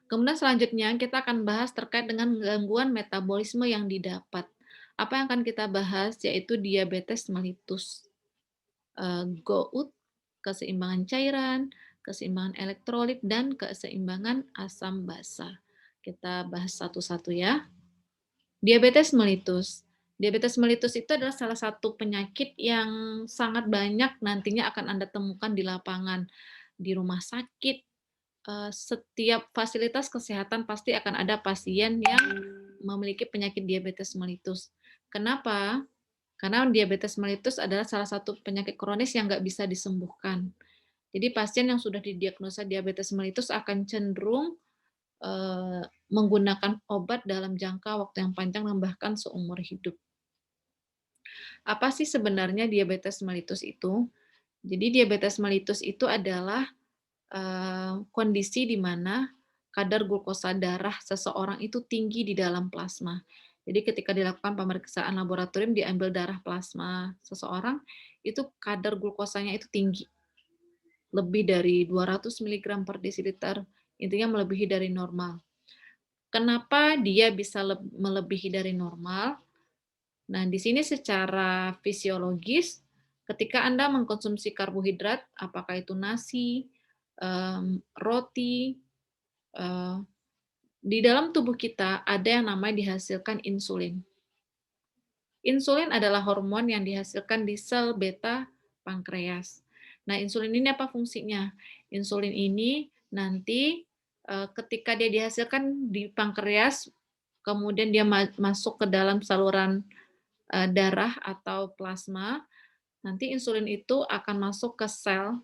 Kemudian selanjutnya kita akan bahas terkait dengan gangguan metabolisme yang didapat. Apa yang akan kita bahas yaitu diabetes mellitus, GOUT, keseimbangan cairan, keseimbangan elektrolit, dan keseimbangan asam basa. Kita bahas satu-satu ya. Diabetes mellitus. Diabetes mellitus itu adalah salah satu penyakit yang sangat banyak nantinya akan Anda temukan di lapangan, di rumah sakit, setiap fasilitas kesehatan pasti akan ada pasien yang memiliki penyakit diabetes mellitus. Kenapa? Karena diabetes mellitus adalah salah satu penyakit kronis yang nggak bisa disembuhkan. Jadi pasien yang sudah didiagnosa diabetes mellitus akan cenderung menggunakan obat dalam jangka waktu yang panjang dan bahkan seumur hidup. Apa sih sebenarnya diabetes mellitus itu? Jadi diabetes mellitus itu adalah kondisi di mana kadar glukosa darah seseorang itu tinggi di dalam plasma. Jadi ketika dilakukan pemeriksaan laboratorium diambil darah plasma seseorang, itu kadar glukosanya itu tinggi, lebih dari 200 mg per desiliter, intinya melebihi dari normal. Kenapa dia bisa melebihi dari normal? Nah, di sini secara fisiologis, ketika Anda mengkonsumsi karbohidrat, apakah itu nasi, roti, eee, di dalam tubuh kita ada yang namanya dihasilkan insulin. Insulin adalah hormon yang dihasilkan di sel beta pankreas. Nah, insulin ini apa fungsinya? Insulin ini nanti, ketika dia dihasilkan di pankreas, kemudian dia masuk ke dalam saluran, darah atau plasma, nanti insulin itu akan masuk ke sel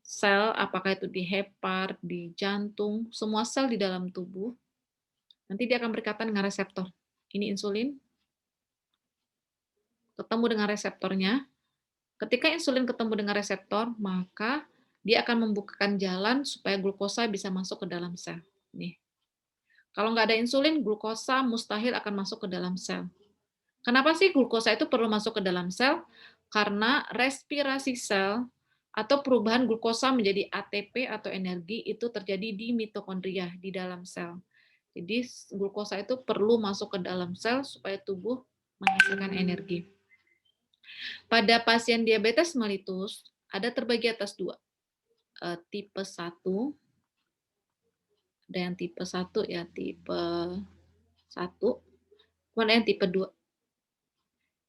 sel, apakah itu di hepar, di jantung, semua sel di dalam tubuh, nanti dia akan berkaitan dengan reseptor. Ini insulin, ketemu dengan reseptornya. Ketika insulin ketemu dengan reseptor, maka dia akan membukakan jalan supaya glukosa bisa masuk ke dalam sel. Nih, kalau nggak ada insulin, glukosa mustahil akan masuk ke dalam sel. Kenapa sih glukosa itu perlu masuk ke dalam sel? Karena respirasi sel atau perubahan glukosa menjadi ATP atau energi itu terjadi di mitokondria, di dalam sel. Jadi glukosa itu perlu masuk ke dalam sel supaya tubuh menghasilkan energi. Pada pasien diabetes mellitus, ada terbagi atas dua, tipe 1, ada yang tipe 1 ya, tipe 1, kemudian ada yang tipe 2.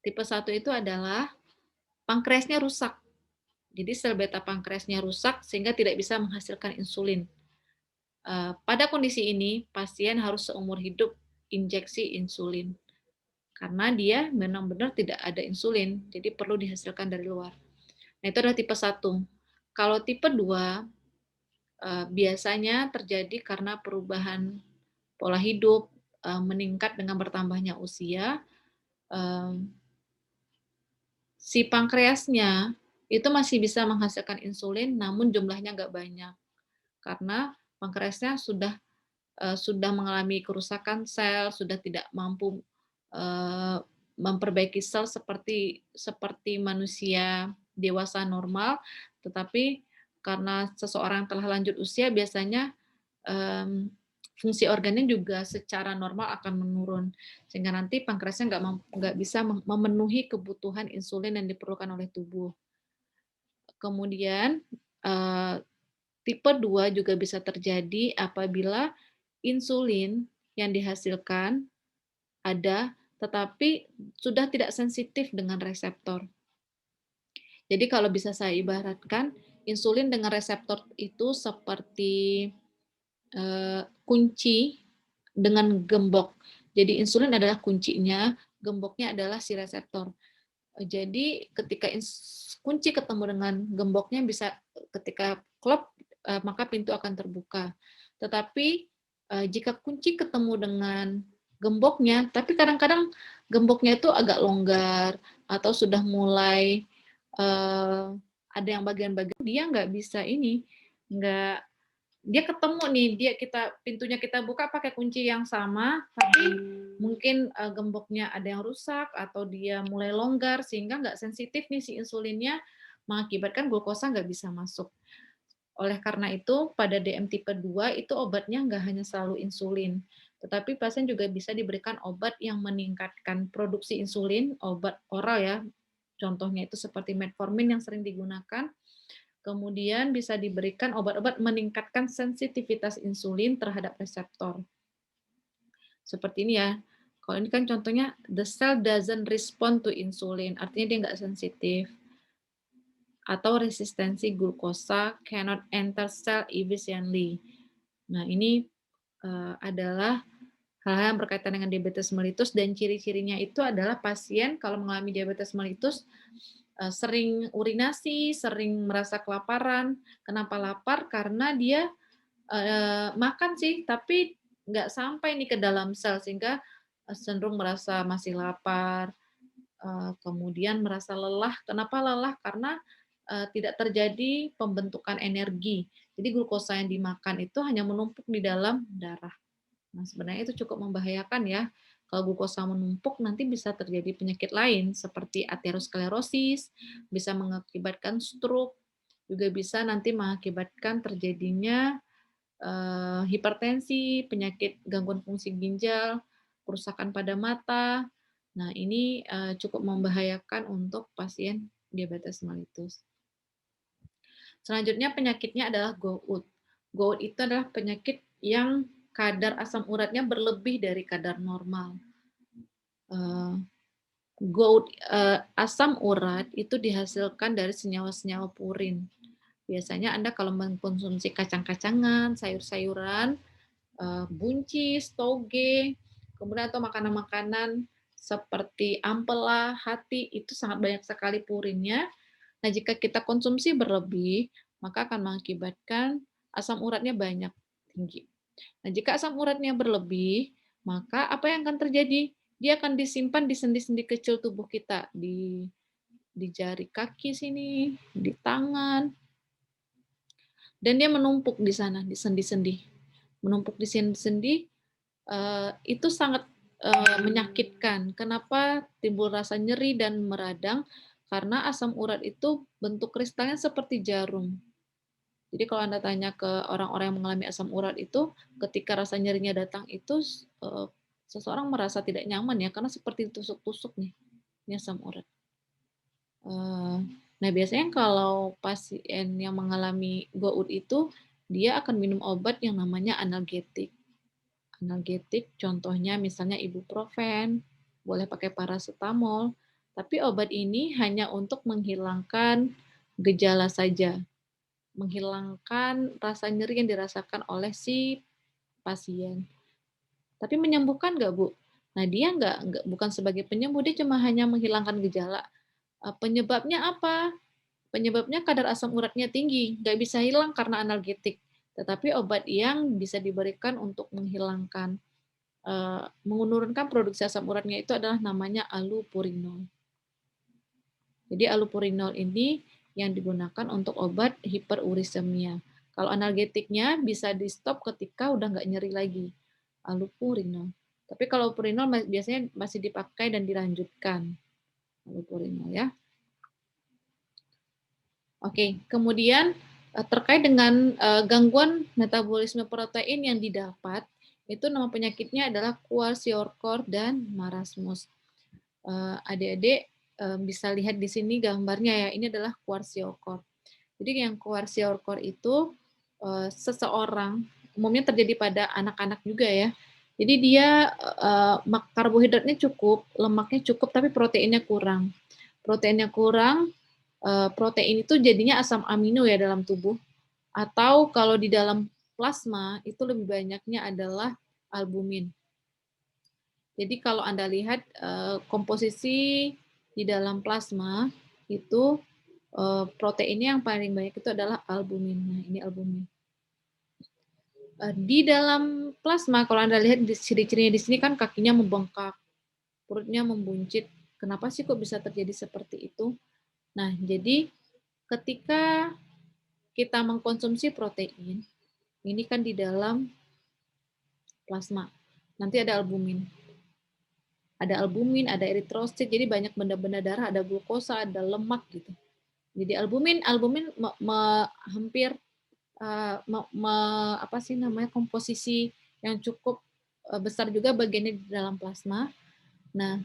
Tipe 1 itu adalah pankreasnya rusak. Jadi sel beta pankreasnya rusak sehingga tidak bisa menghasilkan insulin. Pada kondisi ini, pasien harus seumur hidup injeksi insulin. Karena dia benar-benar tidak ada insulin, jadi perlu dihasilkan dari luar. Nah, itu adalah tipe 1. Kalau tipe 2, biasanya terjadi karena perubahan pola hidup, meningkat dengan bertambahnya usia, si pankreasnya itu masih bisa menghasilkan insulin, namun jumlahnya nggak banyak. Karena pankreasnya sudah mengalami kerusakan sel, sudah tidak mampu, eee, memperbaiki sel seperti manusia dewasa normal, tetapi karena seseorang telah lanjut usia biasanya, mmm, fungsi organnya juga secara normal akan menurun, sehingga nanti pankreasnya nggak bisa memenuhi kebutuhan insulin yang diperlukan oleh tubuh. Kemudian, eee, tipe 2 juga bisa terjadi apabila insulin yang dihasilkan ada, tetapi sudah tidak sensitif dengan reseptor. Jadi kalau bisa saya ibaratkan, insulin dengan reseptor itu seperti, kunci dengan gembok. Jadi insulin adalah kuncinya, gemboknya adalah si reseptor. Jadi ketika kunci ketemu dengan gemboknya bisa ketika klop, maka pintu akan terbuka. Tetapi, jika kunci ketemu dengan gemboknya, tapi kadang-kadang gemboknya itu agak longgar atau sudah mulai, ada yang bagian-bagian dia nggak bisa ini, nggak dia ketemu nih, pintunya kita buka pakai kunci yang sama, tapi mungkin, gemboknya ada yang rusak atau dia mulai longgar sehingga nggak sensitif nih si insulinnya, mengakibatkan glukosa nggak bisa masuk. Oleh karena itu, pada DM tipe 2 itu obatnya nggak hanya selalu insulin, tetapi pasien juga bisa diberikan obat yang meningkatkan produksi insulin, obat oral ya, contohnya itu seperti metformin yang sering digunakan, kemudian bisa diberikan obat-obat meningkatkan sensitivitas insulin terhadap reseptor. Seperti ini ya, kalau ini kan contohnya the cell doesn't respond to insulin, artinya dia nggak sensitif. Atau resistensi glukosa cannot enter cell efficiently. Nah, ini adalah hal-hal yang berkaitan dengan diabetes mellitus dan ciri-cirinya itu adalah pasien kalau mengalami diabetes mellitus sering urinasi, sering merasa kelaparan. Kenapa lapar? Karena dia makan sih, tapi nggak sampai nih ke dalam sel sehingga cenderung merasa masih lapar, kemudian merasa lelah. Kenapa lelah? Karena tidak terjadi pembentukan energi. Jadi glukosa yang dimakan itu hanya menumpuk di dalam darah. Nah, sebenarnya itu cukup membahayakan ya. Kalau glukosa menumpuk nanti bisa terjadi penyakit lain seperti aterosklerosis, bisa mengakibatkan stroke, juga bisa nanti mengakibatkan terjadinya hipertensi, penyakit gangguan fungsi ginjal, kerusakan pada mata. Nah, ini cukup membahayakan untuk pasien diabetes mellitus. Selanjutnya penyakitnya adalah GOUT. GOUT itu adalah penyakit yang kadar asam uratnya berlebih dari kadar normal. GOUT, asam urat itu dihasilkan dari senyawa-senyawa purin. Biasanya Anda kalau mengkonsumsi kacang-kacangan, sayur-sayuran, buncis, toge, kemudian atau makanan-makanan seperti ampela, hati, itu sangat banyak sekali purinnya. Nah, jika kita konsumsi berlebih, maka akan mengakibatkan asam uratnya banyak, tinggi. Nah, jika asam uratnya berlebih, maka apa yang akan terjadi? Dia akan disimpan di sendi-sendi kecil tubuh kita, di jari kaki sini, di tangan, dan dia menumpuk di sana, di sendi-sendi. Menumpuk di sendi-sendi, itu sangat menyakitkan. Kenapa timbul rasa nyeri dan meradang? Karena asam urat itu bentuk kristalnya seperti jarum. Jadi kalau Anda tanya ke orang-orang yang mengalami asam urat itu, ketika rasa nyerinya datang itu seseorang merasa tidak nyaman ya, karena seperti tusuk-tusuk nih, ini asam urat. Nah, biasanya kalau pasien yang mengalami GOUT itu, dia akan minum obat yang namanya analgetik. Analgetik contohnya misalnya ibuprofen, boleh pakai paracetamol, tapi obat ini hanya untuk menghilangkan gejala saja, menghilangkan rasa nyeri yang dirasakan oleh si pasien. Tapi menyembuhkan nggak, Bu? Nah, dia nggak bukan sebagai penyembuh, dia cuma hanya menghilangkan gejala. Penyebabnya apa? Penyebabnya kadar asam uratnya tinggi, nggak bisa hilang karena analgetik. Tetapi obat yang bisa diberikan untuk menghilangkan menurunkan produksi asam uratnya itu adalah namanya allopurinol. Jadi allopurinol ini yang digunakan untuk obat hiperurisemia. Kalau analgetiknya bisa di-stop ketika udah nggak nyeri lagi, allopurinol. Tapi kalau allopurinol biasanya masih dipakai dan dilanjutkan. Allopurinol ya. Oke, kemudian terkait dengan gangguan metabolisme protein yang didapat, itu nama penyakitnya adalah kwashiorkor dan marasmus. Adik-adik bisa lihat di sini gambarnya ya, ini adalah kwashiorkor. Jadi yang kwashiorkor itu seseorang, umumnya terjadi pada anak-anak juga ya. Jadi dia karbohidratnya cukup, lemaknya cukup, tapi proteinnya kurang. Proteinnya kurang, protein itu jadinya asam amino ya dalam tubuh. Atau kalau di dalam plasma itu lebih banyaknya adalah albumin. Jadi kalau Anda lihat komposisi di dalam plasma itu proteinnya yang paling banyak itu adalah albumin. Nah, ini albumin. Di dalam plasma kalau Anda lihat ciri-cirinya di sini kan kakinya membengkak, perutnya membuncit. Kenapa sih kok bisa terjadi seperti itu? Nah, jadi ketika kita mengkonsumsi protein, ini kan di dalam plasma. Nanti ada albumin. Ada albumin, ada eritrosit, jadi banyak benda-benda darah, ada glukosa, ada lemak gitu. Jadi albumin hampir apa sih namanya, komposisi yang cukup, besar juga bagiannya di dalam plasma. Nah,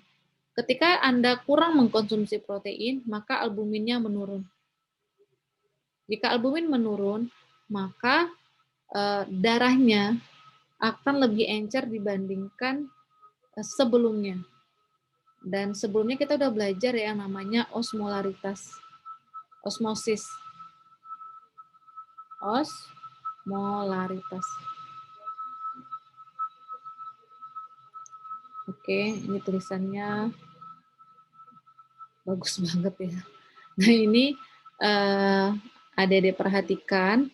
ketika Anda kurang mengkonsumsi protein, maka albuminnya menurun. Jika albumin menurun, maka, darahnya akan lebih encer dibandingkan, sebelumnya. Dan sebelumnya kita udah belajar ya yang namanya osmolaritas, osmosis, osmolaritas. Oke, ini tulisannya bagus banget ya. Nah ini, adik-adik perhatikan,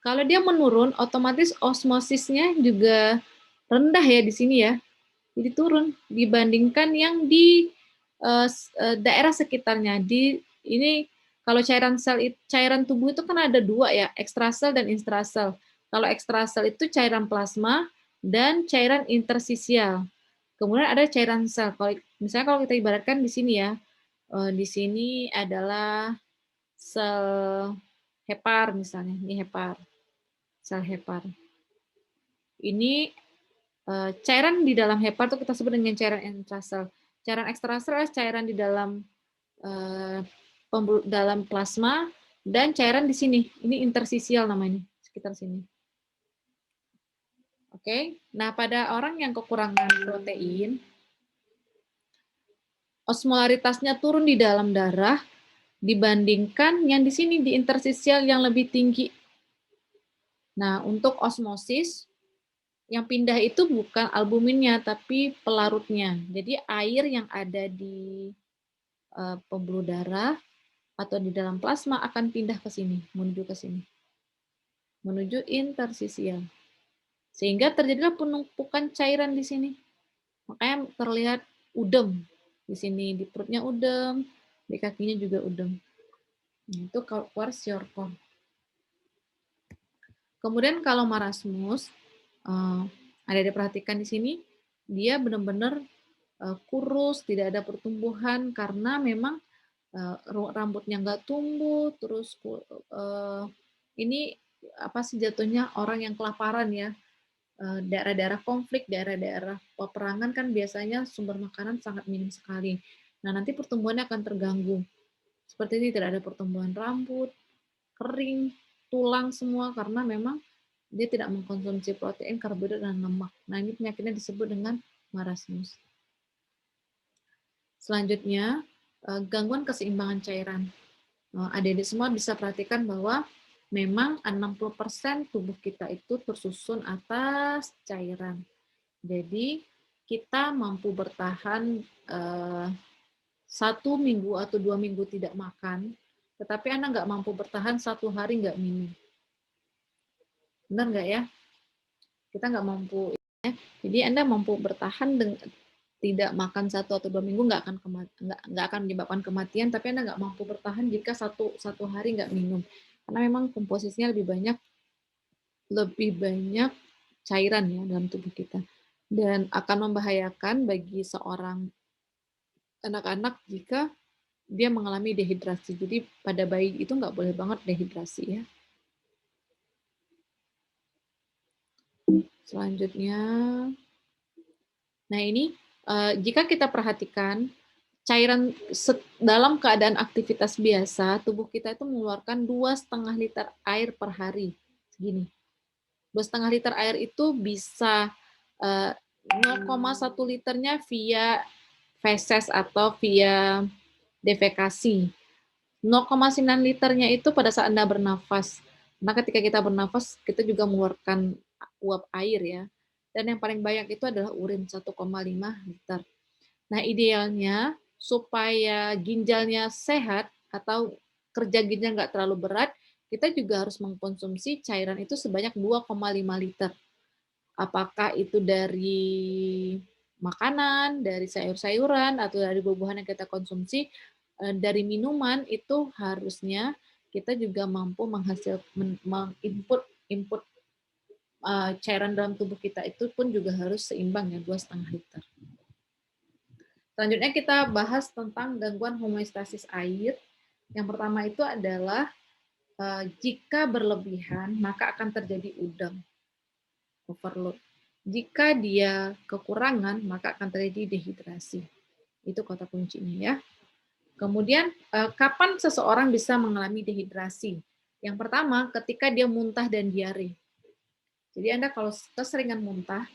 kalau dia menurun otomatis osmosisnya juga rendah ya di sini ya. Jadi turun dibandingkan yang di, daerah sekitarnya. Ini kalau cairan tubuh itu kan ada 2 ya, ekstrasel dan intrasel. Kalau ekstrasel itu cairan plasma dan cairan intersisial. Kemudian ada cairan sel. Kalau kita ibaratkan di sini ya, di sini adalah sel hepar misalnya, ini hepar, sel hepar. Ini, cairan di dalam hepar itu kita sebut dengan cairan intrasel. Cairan ekstrasel adalah cairan di dalam, eee, dalam plasma dan cairan di sini, ini intersisial namanya, sekitar sini. Oke. Nah, pada orang yang kekurangan protein, osmolaritasnya turun di dalam darah dibandingkan yang di sini, di intersisial yang lebih tinggi. Nah, untuk osmosis, yang pindah itu bukan albuminnya, tapi pelarutnya. Jadi air yang ada di, pembuluh darah atau di dalam plasma akan pindah ke sini, menuju ke sini, menuju intersisial. Sehingga terjadilah penumpukan cairan di sini. Makanya terlihat udem. Di sini di perutnya udem, di kakinya juga udem. Nah, itu kwashiorkor. Kemudian kalau marasmus, ada diperhatikan di sini, dia benar-benar kurus, tidak ada pertumbuhan karena memang rambutnya nggak tumbuh, terus ini apa sih jatuhnya orang yang kelaparan ya, daerah-daerah konflik, daerah-daerah peperangan kan biasanya sumber makanan sangat minim sekali. Nah, nanti pertumbuhannya akan terganggu. Seperti ini tidak ada pertumbuhan rambut, kering, tulang semua karena memang dia tidak mengkonsumsi protein, karbohidrat, dan lemak. Nah, ini penyakitnya disebut dengan marasmus. Selanjutnya, gangguan keseimbangan cairan. Adik-adik semua bisa perhatikan bahwa memang 60% tubuh kita itu tersusun atas cairan. Jadi, kita mampu bertahan 1 minggu atau 2 minggu tidak makan, tetapi Anda nggak mampu bertahan 1 hari nggak minum. Benar nggak ya? Kita nggak mampu. Jadi Anda mampu bertahan dengan tidak makan 1 atau 2 minggu nggak akan menyebabkan kematian, tapi Anda nggak mampu bertahan jika satu hari nggak minum. Karena memang komposisinya lebih banyak cairan ya dalam tubuh kita. Dan akan membahayakan bagi seorang anak-anak jika dia mengalami dehidrasi. Jadi pada bayi itu nggak boleh banget dehidrasi ya. Selanjutnya, nah ini jika kita perhatikan cairan dalam keadaan aktivitas biasa, tubuh kita itu mengeluarkan 2,5 liter air per hari. Segini. 2,5 liter air itu bisa 0,1 liternya via feses atau via defekasi. 0,9 liternya itu pada saat Anda bernafas. Nah, ketika kita bernafas, kita juga mengeluarkan uap air ya. Dan yang paling banyak itu adalah urin 1,5 liter. Nah, idealnya supaya ginjalnya sehat atau kerja ginjal nggak terlalu berat, kita juga harus mengkonsumsi cairan itu sebanyak 2,5 liter. Apakah itu dari makanan, dari sayur-sayuran, atau dari buah-buahan yang kita konsumsi, dari minuman itu harusnya kita juga mampu menginput cairan dalam tubuh kita itu pun juga harus seimbang ya 2,5 liter. Selanjutnya kita bahas tentang gangguan homeostasis air. Yang pertama itu adalah Jika berlebihan, maka akan terjadi udem, overload. Jika dia kekurangan, maka akan terjadi dehidrasi. Itu kata kuncinya ya. Kemudian, kapan seseorang bisa mengalami dehidrasi? Yang pertama, ketika dia muntah dan diare. Jadi Anda kalau keseringan muntah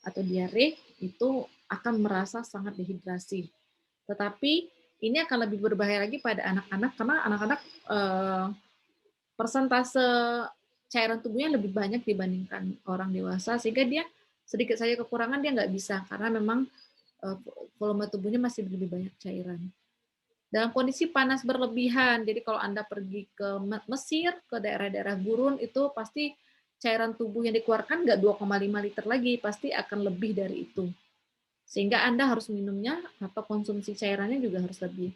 atau diare, itu akan merasa sangat dehidrasi. Tetapi ini akan lebih berbahaya lagi pada anak-anak, karena anak-anak persentase cairan tubuhnya lebih banyak dibandingkan orang dewasa, sehingga dia sedikit saja kekurangan dia nggak bisa, karena memang volume tubuhnya masih lebih banyak cairan. Dalam kondisi panas berlebihan, jadi kalau Anda pergi ke Mesir, ke daerah-daerah gurun, itu pasti cairan tubuh yang dikeluarkan nggak 2,5 liter lagi, pasti akan lebih dari itu. Sehingga Anda harus minumnya atau konsumsi cairannya juga harus lebih.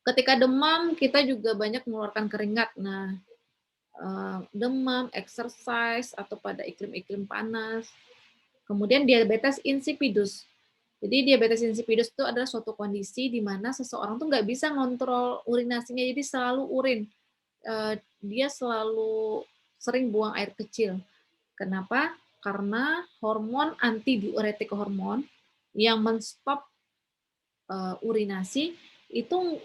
Ketika demam, kita juga banyak mengeluarkan keringat. Nah, demam, exercise, atau pada iklim-iklim panas. Kemudian diabetes insipidus. Jadi diabetes insipidus itu adalah suatu kondisi di mana seseorang tuh nggak bisa ngontrol urinasinya, jadi selalu urin. Dia selalu sering buang air kecil. Kenapa? Karena hormon antidiuretik hormon yang menstop urinasi itu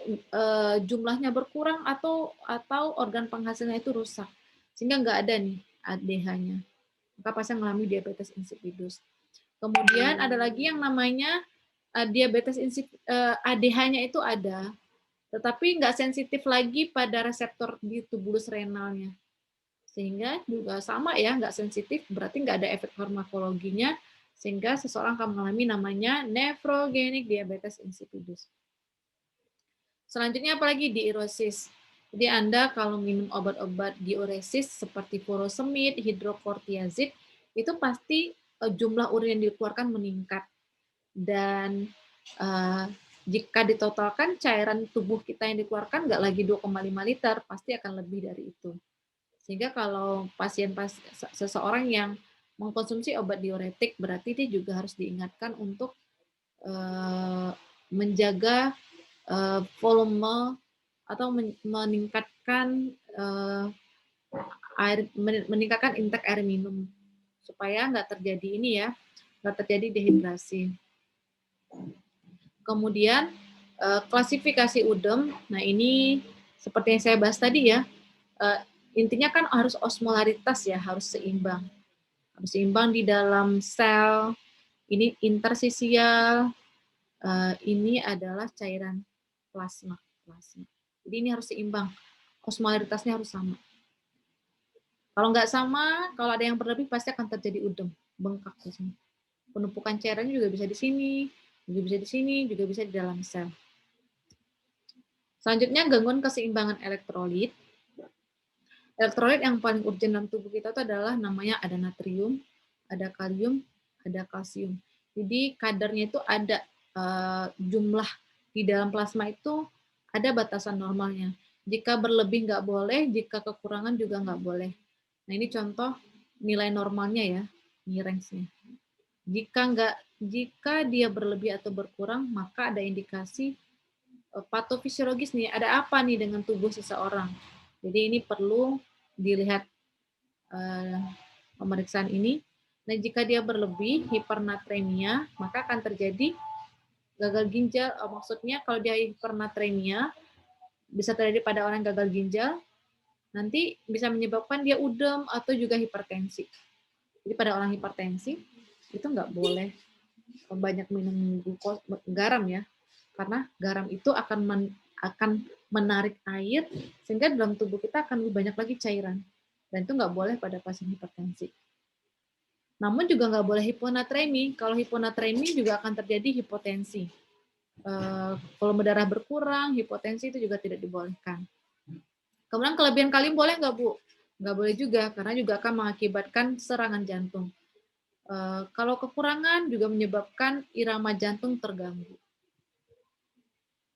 jumlahnya berkurang atau organ penghasilnya itu rusak, sehingga nggak ada nih ADH-nya. Maka pasien mengalami diabetes insipidus. Kemudian ada lagi yang namanya diabetes ADH-nya itu ada, tetapi nggak sensitif lagi pada reseptor di tubulus renalnya. Sehingga juga sama ya, nggak sensitif, berarti nggak ada efek farmakologinya, sehingga seseorang akan mengalami namanya nephrogenic diabetes insipidus. Selanjutnya apalagi diuresis. Jadi Anda kalau minum obat-obat diuresis seperti furosemid, hidrokortiazid, itu pasti jumlah urin yang dikeluarkan meningkat. Dan jika ditotalkan cairan tubuh kita yang dikeluarkan nggak lagi 2,5 liter, pasti akan lebih dari itu. Sehingga kalau seseorang yang mengkonsumsi obat diuretik, berarti dia juga harus diingatkan untuk menjaga volume atau meningkatkan meningkatkan intake air minum supaya nggak terjadi ini ya, nggak terjadi dehidrasi. Kemudian klasifikasi udem, nah ini seperti yang saya bahas tadi ya, intinya kan harus osmolaritas ya, harus seimbang. Harus seimbang di dalam sel, ini intersisial, ini adalah cairan plasma. Jadi ini harus seimbang, osmolaritasnya harus sama. Kalau nggak sama, kalau ada yang berlebih pasti akan terjadi udem, bengkak di sini. Penumpukan cairannya juga bisa di sini, juga bisa di sini, juga bisa di dalam sel. Selanjutnya gangguan keseimbangan elektrolit. Elektrolit yang paling urgent dalam tubuh kita itu adalah namanya ada natrium, ada kalium, ada kalsium. Jadi kadarnya itu ada jumlah di dalam plasma itu ada batasan normalnya. Jika berlebih nggak boleh, jika kekurangan juga nggak boleh. Nah ini contoh nilai normalnya ya, ini range-nya. Jika dia berlebih atau berkurang, maka ada indikasi patofisiologis nih, ada apa nih dengan tubuh seseorang. Jadi ini perlu dilihat pemeriksaan ini. Nah, jika dia berlebih, hipernatremia, maka akan terjadi gagal ginjal. Maksudnya kalau dia hipernatremia, bisa terjadi pada orang yang gagal ginjal, nanti bisa menyebabkan dia udem atau juga hipertensi. Jadi pada orang hipertensi, itu nggak boleh banyak minum garam ya, karena garam itu akan menarik air sehingga dalam tubuh kita akan lebih banyak lagi cairan, dan itu nggak boleh pada pasien hipertensi. Namun juga nggak boleh hiponatremi. Kalau hiponatremi juga akan terjadi hipotensi. Volume darah berkurang, hipotensi itu juga tidak dibolehkan. Kemudian kelebihan kalium boleh nggak Bu? Nggak boleh juga, karena juga akan mengakibatkan serangan jantung. Kalau kekurangan juga menyebabkan irama jantung terganggu.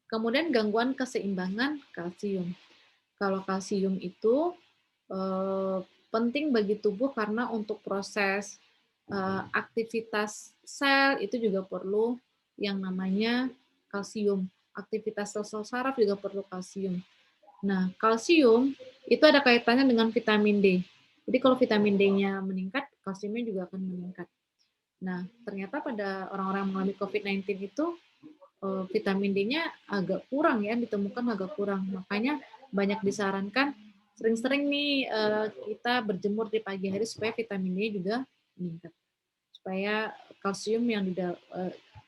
Kemudian gangguan keseimbangan kalsium. Kalau kalsium itu penting bagi tubuh karena untuk proses aktivitas sel itu juga perlu yang namanya kalsium. Aktivitas sel saraf juga perlu kalsium. Nah, kalsium itu ada kaitannya dengan vitamin D. Jadi kalau vitamin D-nya meningkat, kalsiumnya juga akan meningkat. Nah, ternyata pada orang-orang yang mengalami COVID-19 itu vitamin D-nya agak kurang ya, ditemukan agak kurang. Makanya banyak disarankan sering-sering nih kita berjemur di pagi hari supaya vitamin D juga meningkat. Supaya kalsium yang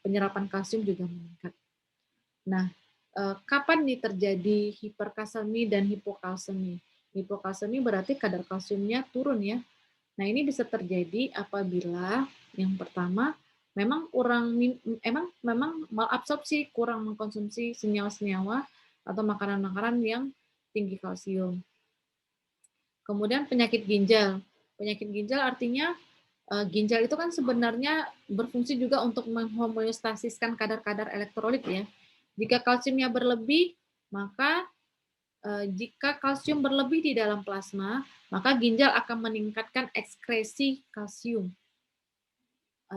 penyerapan kalsium juga meningkat. Nah, kapan nih terjadi hiperkalsemi dan hipokalsemi? Hipokalsemi berarti kadar kalsiumnya turun ya. Nah, ini bisa terjadi apabila yang pertama memang memang malabsorpsi, kurang mengkonsumsi senyawa-senyawa atau makanan-makanan yang tinggi kalsium. Kemudian penyakit ginjal. Penyakit ginjal artinya ginjal itu kan sebenarnya berfungsi juga untuk menghomeostasiskan kadar-kadar elektrolit ya. Jika kalsiumnya berlebih, maka jika kalsium berlebih di dalam plasma, maka ginjal akan meningkatkan ekskresi kalsium.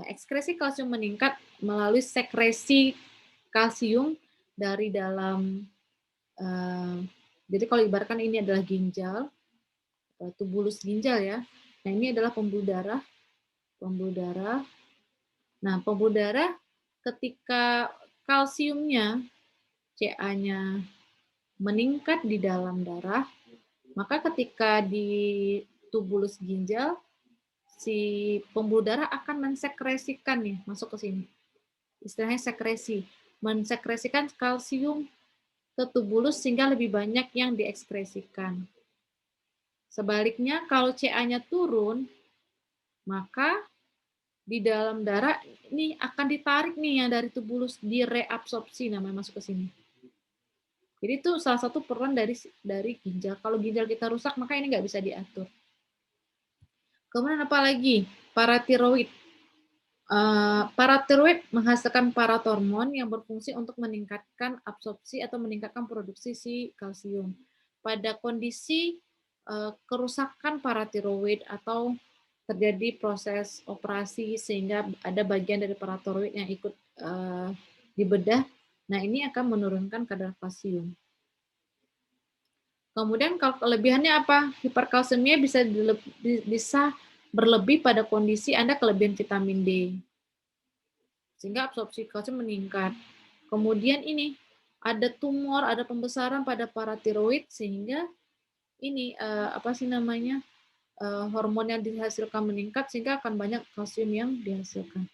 Ekskresi kalsium meningkat melalui sekresi kalsium dari dalam, jadi kalau ibaratkan ini adalah ginjal, tubulus ginjal ya. Nah ini adalah pembuluh darah, pembuluh darah. Nah pembuluh darah ketika kalsiumnya Ca-nya meningkat di dalam darah, maka ketika di tubulus ginjal, si pembuluh darah akan mensekresikan nih, masuk ke sini. Istilahnya sekresi, mensekresikan kalsium ke tubulus sehingga lebih banyak yang diekspresikan. Sebaliknya, kalau Ca-nya turun, maka di dalam darah ini akan ditarik nih yang dari tubulus, direabsorpsi namanya masuk ke sini. Jadi itu salah satu peran dari ginjal. Kalau ginjal kita rusak, maka ini nggak bisa diatur. Kemudian apa lagi? Paratiroid. Paratiroid menghasilkan paratormon yang berfungsi untuk meningkatkan absorpsi atau meningkatkan produksi si kalsium. Pada kondisi kerusakan paratiroid atau terjadi proses operasi sehingga ada bagian dari paratiroid yang ikut dibedah, nah ini akan menurunkan kadar kalsium. Kemudian kalau kelebihannya apa? Hiperkalsemia bisa berlebih pada kondisi Anda kelebihan vitamin D. Sehingga absorpsi kalsium meningkat. Kemudian ini ada tumor, ada pembesaran pada paratiroid sehingga ini hormon yang dihasilkan meningkat sehingga akan banyak kalsium yang dihasilkan.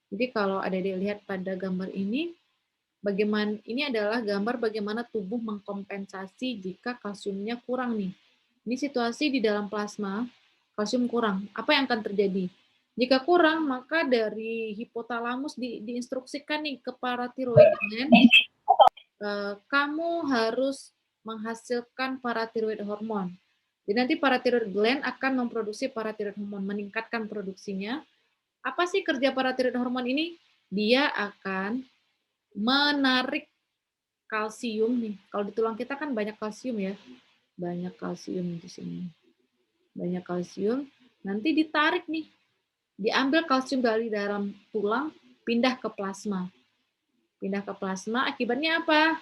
Jadi kalau ada dilihat pada gambar ini, ini adalah gambar bagaimana tubuh mengkompensasi jika kalsiumnya kurang nih. Ini situasi di dalam plasma, kalsium kurang. Apa yang akan terjadi? Jika kurang, maka dari hipotalamus diinstruksikan nih ke paratiroid gland, kamu harus menghasilkan paratiroid hormon. Jadi nanti paratiroid gland akan memproduksi paratiroid hormon, meningkatkan produksinya. Apa sih kerja paratiroid hormon ini? Dia akan menarik kalsium nih. Kalau di tulang kita kan banyak kalsium ya. Banyak kalsium di sini. Banyak kalsium. Nanti ditarik nih. Diambil kalsium dari dalam tulang, pindah ke plasma. Pindah ke plasma, akibatnya apa?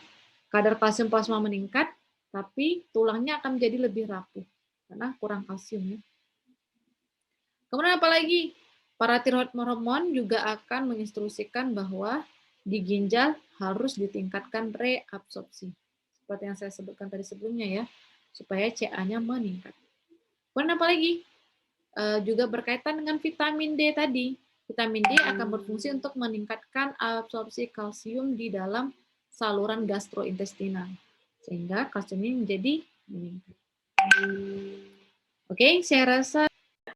Kadar kalsium plasma meningkat, tapi tulangnya akan menjadi lebih rapuh. Karena kurang kalsium ya. Kemudian apa lagi? Paratiroid hormon juga akan menginstruksikan bahwa di ginjal harus ditingkatkan reabsorpsi. Seperti yang saya sebutkan tadi sebelumnya ya, supaya Ca-nya meningkat. Kemudian apa lagi? Juga berkaitan dengan vitamin D tadi. Vitamin D akan berfungsi untuk meningkatkan absorpsi kalsium di dalam saluran gastrointestinal. Sehingga kalsiumnya menjadi meningkat. Oke, saya rasa